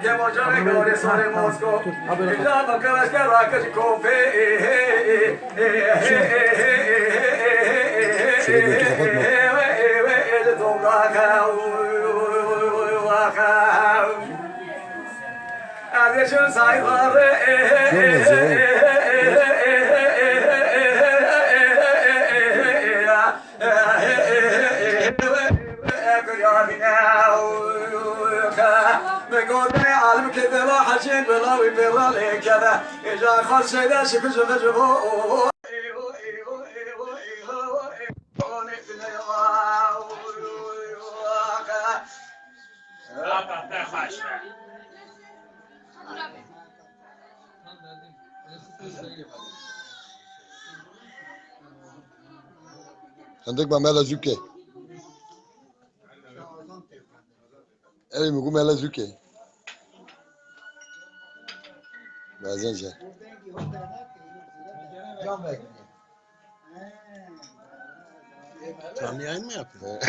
Ne olacağız? Şöyle bir kapatma. Adeşin sayfaları بقولني عالم كذا ما حشين بلاوي بلالي كذا إذا خل سيدا شكل جبجبو عندك بعملها زوكي أي مقوم على زوكي bazen şey. Canlı yayın mı yapıyor?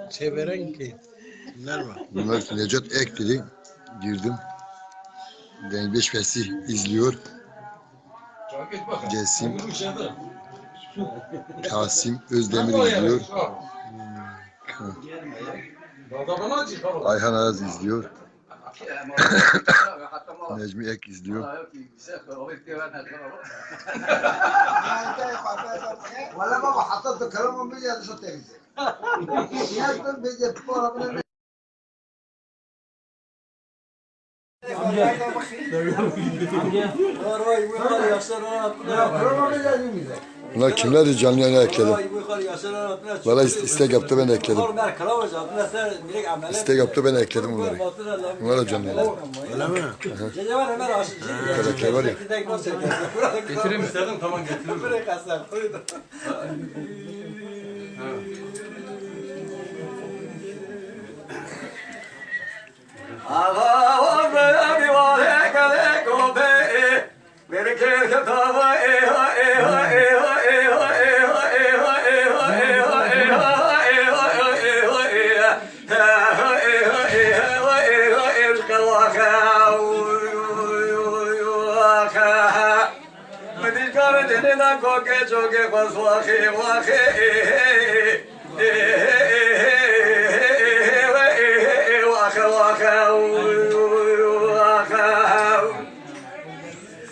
Çeveren ki. Kimler var? Bunlar Necat Ek dedi. Girdim. Ben 5 Fesih izliyor. Cesim. Kasim Özdemir izliyor. Ayhan Araz izliyor. Necmi Ek izliyor. ولا بابا حطيت كلامهم بيجي هذا شو تجزي يا بيجي بقولها من Bunlar kimlerdi canlı yayına ekledim. Valla istek yaptı ben ekledim. İstek yaptı ben ekledim bunları. Bunlar da canlı yayına. Öyle mi? Karakter var ya. Getireyim isterdim, tamam getiririm.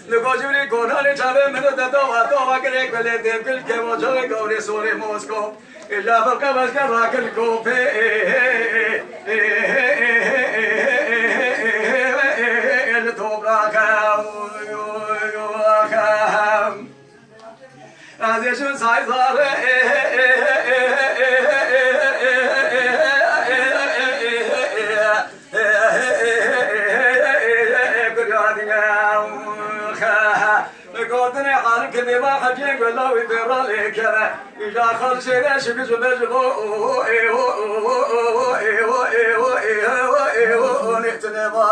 Lugojuri konani chabe meno da towa kare kale de kul ke mo joe gore sore mosko illa baka baska rakal ko pe el tobra ka azeşun sayzare قدري حالك ما حكيك ولا ويدير لك إذا خل شيء شبج بجبو نتنبا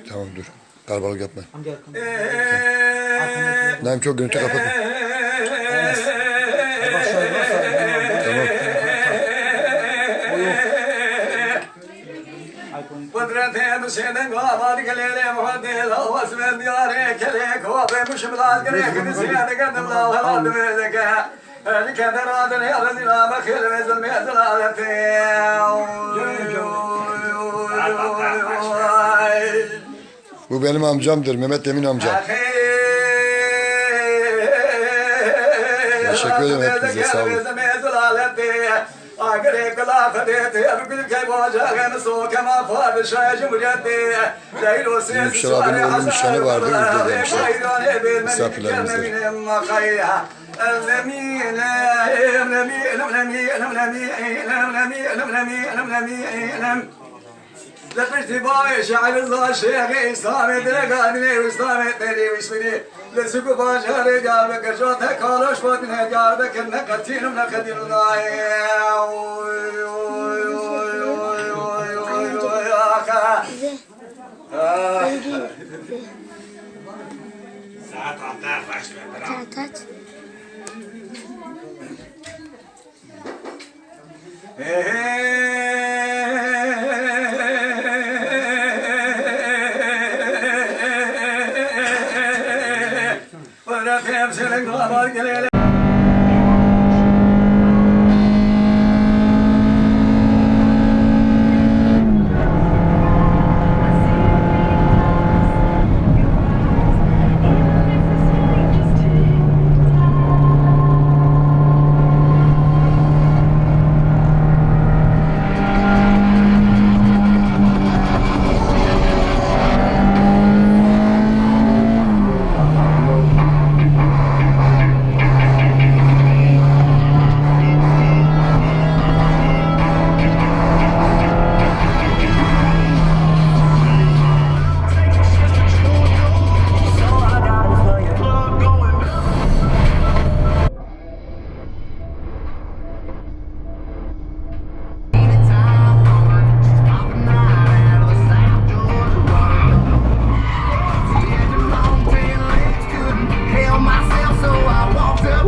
Tamam dur. Kalabalık yapma. Naim çok görüntü kapatma. Tamam. قدرتهم سيدن قابل كليلي مهدي لو اسمن دياري كليك هو بمش بلاد كليك نسيان قدم لا ولا دمزك لك درادن يا الذي لا بخيل مزل مزل Bu benim amcamdır. Mehmet Emin amca. Teşekkür ederim hepinize. Sağ olun. أقريك لا خديت أبقل كي واجه نسو كما فاد شاي جمريتي ليلو سيس Şarabın oğlunun nişanı vardı. Burada demişler. Misafirlerimize. لفشت باي شعر الله شيخ إسلامي دلقاني وإسلامي تري وإسمني لسكو باشر جاربك جوتها كالوش بطنها جاربك النقتين ونقدين الله Saat 6'da başlıyor. Aç. Bana temsilin kabar gelele.